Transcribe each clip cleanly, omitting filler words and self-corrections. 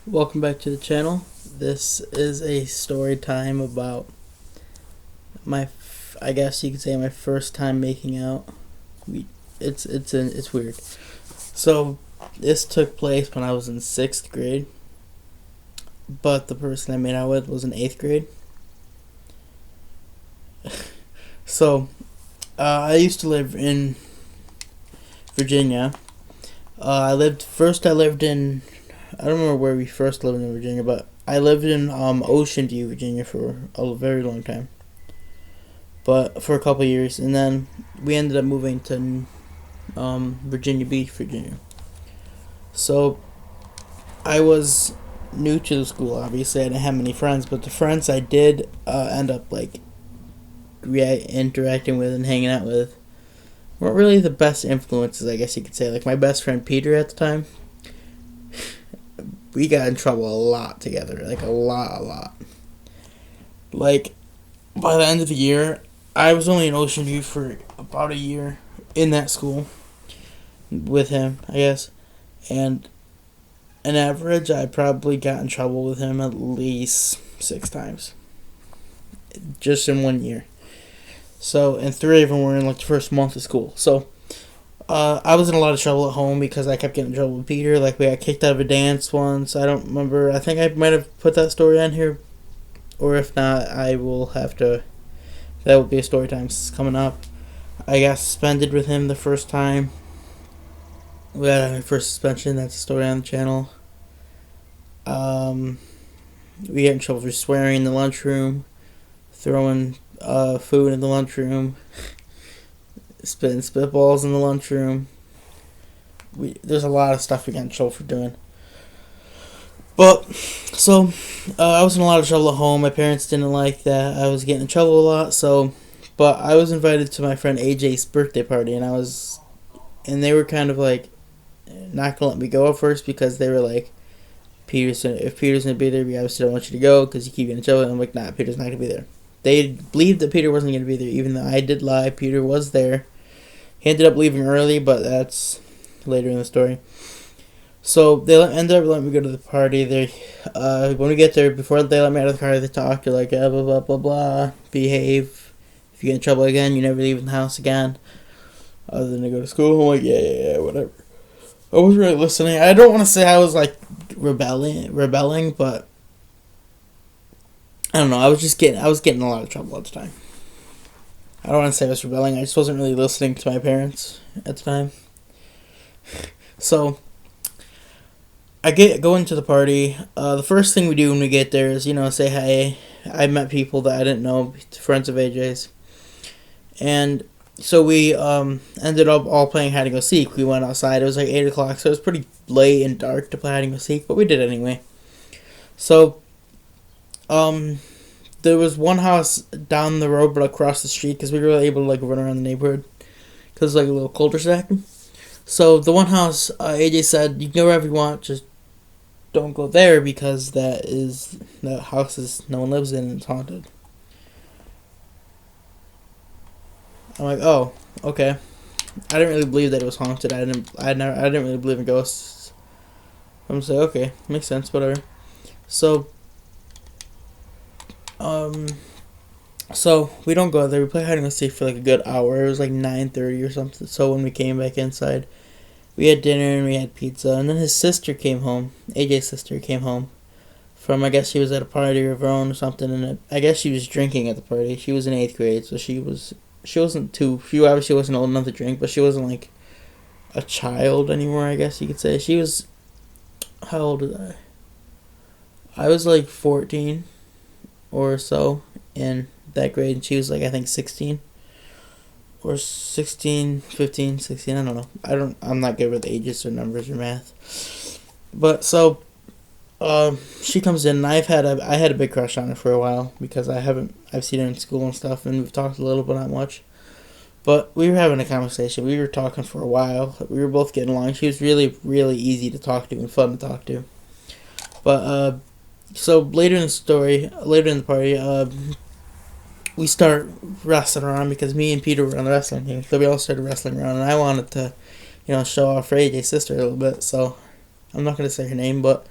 Welcome back to the channel. This is a story time about I guess you could say my first time making out. It's weird. So this took place when I was in 6th grade, but the person I made out with was in 8th grade. So I used to live in Virginia. I lived in, I don't remember where we first lived in Virginia, but I lived in Ocean View, Virginia for a very long time. But for a couple of years, and then we ended up moving to Virginia Beach, Virginia. So I was new to the school. Obviously, I didn't have many friends, but the friends I did end up interacting with and hanging out with weren't really the best influences, I guess you could say. Like my best friend Peter at the time, we got in trouble a lot together, like a lot. Like by the end of the year, I was only in Ocean View for about a year in that school with him, I guess, and on average, I probably got in trouble with him at least 6 times, just in 1 year. So, and 3 of them were in like the first month of school. So, I was in a lot of trouble at home because I kept getting in trouble with Peter. Like, we got kicked out of a dance once. I don't remember. I think I might have put that story on here. Or if not, I will have to. That will be a story time coming up. I got suspended with him the first time. We had my first suspension. That's a story on the channel. We get in trouble for swearing in the lunchroom, throwing food in the lunchroom, spitting spitballs in the lunchroom. There's a lot of stuff we got in trouble for doing. But, so, I was in a lot of trouble at home. My parents didn't like that. I was getting in trouble a lot, but I was invited to my friend AJ's birthday party, and they were kind of like, not gonna let me go at first because they were like, if Peter's gonna be there, we obviously don't want you to go because you keep getting in trouble. And I'm like, nah, Peter's not gonna be there. They believed that Peter wasn't gonna be there, even though I did lie. Peter was there. He ended up leaving early, but that's later in the story. So they ended up letting me go to the party. When we get there, before they let me out of the car, they talk. They're like, blah blah blah blah. Behave. If you get in trouble again, you never leave the house again, other than to go to school. I'm like, yeah, whatever. I wasn't really listening. I don't want to say I was like rebelling, but I don't know. I was getting a lot of trouble at the time. I don't want to say I was rebelling. I just wasn't really listening to my parents at the time. So I go into the party. The first thing we do when we get there is say hi. I met people that I didn't know, friends of AJ's, and so we ended up all playing hide and go seek. We went outside. It was like 8 o'clock, so it was pretty late and dark to play hide and go seek, but we did it anyway. So there was one house down the road, but across the street, because we were able to run around the neighborhood, because like a little cul-de-sac. So the one house, AJ said, you can go wherever you want, just don't go there because that house is no one lives in and it's haunted. I'm like, oh, okay. I didn't really believe that it was haunted. I didn't really believe in ghosts. I'm gonna say, okay, makes sense, whatever. So we don't go there. We play hide and seek for like a good hour. It was like 9:30 or something. So when we came back inside, we had dinner and we had pizza. And then his sister came home. AJ's sister came home from, I guess she was at a party of her own or something. And I guess she was drinking at the party. She was in 8th grade, so she obviously wasn't old enough to drink, but she wasn't like a child anymore, I guess you could say. She was, how old was I? I was like 14 or so in that grade, and she was like, I think 16 or 16, 15, 16, I don't know. I'm not good with ages or numbers or math. But so she comes in, and I had a big crush on her for a while because I've seen her in school and stuff, and we've talked a little, but not much. But we were having a conversation. We were talking for a while. We were both getting along. She was really, really easy to talk to and fun to talk to. But so later in the party, we start wrestling around because me and Peter were on the wrestling team. So we all started wrestling around, and I wanted to, show off for AJ's sister a little bit. So I'm not going to say her name, but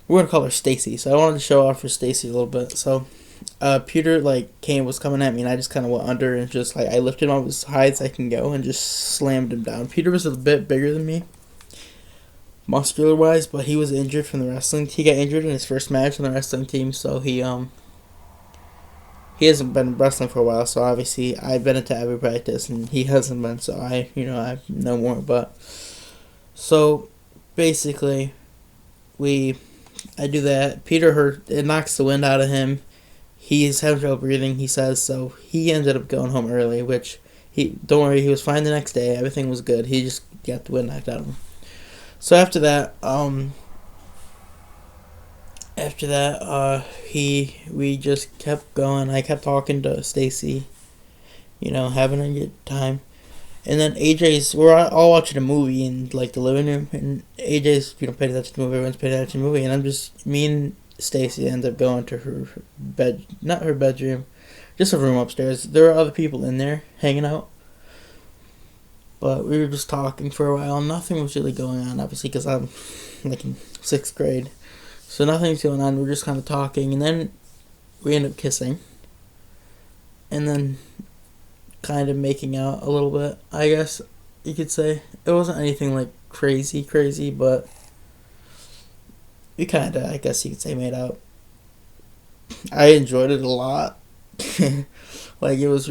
we're gonna call her Stacy. So I wanted to show off for Stacy a little bit. So Peter was coming at me, and I just kind of went under and just I lifted him up as high as I can go and just slammed him down. Peter was a bit bigger than me, muscular wise, but he was injured from the wrestling. He got injured in his first match on the wrestling team, so he hasn't been wrestling for a while. So obviously I've been into every practice, and he hasn't been. So I know more. But so basically, I do that. It knocks the wind out of him. He's having trouble breathing, he says, so he ended up going home early, which don't worry, he was fine the next day. Everything was good. He just got the wind knocked out of him. So after that, we just kept going. I kept talking to Stacy, having a good time. And then we're all watching a movie in the living room, and AJ's paying attention to the movie. Everyone's paying attention to the movie, and me and Stacy ended up going to her not her bedroom, just a room upstairs. There were other people in there hanging out, but we were just talking for a while. Nothing was really going on, obviously, because I'm in 6th grade, so nothing's going on. We're just kind of talking, and then we end up kissing, and then kind of making out a little bit, I guess you could say. It wasn't anything crazy, but we kind of, I guess you could say, made out. I enjoyed it a lot. It was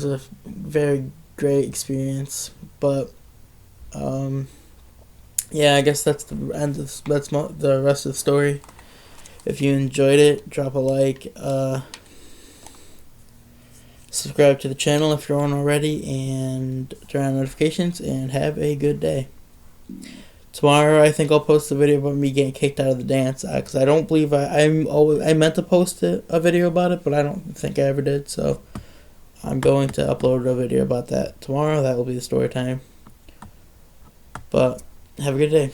a very great experience. But yeah, I guess that's the end of the rest of the story. If you enjoyed it, drop a like. Subscribe to the channel if you're on already, and turn on notifications, and have a good day. Tomorrow, I think I'll post a video about me getting kicked out of the dance, because I don't believe I meant to post a video about it, but I don't think I ever did. So I'm going to upload a video about that tomorrow. That will be the story time. But have a good day.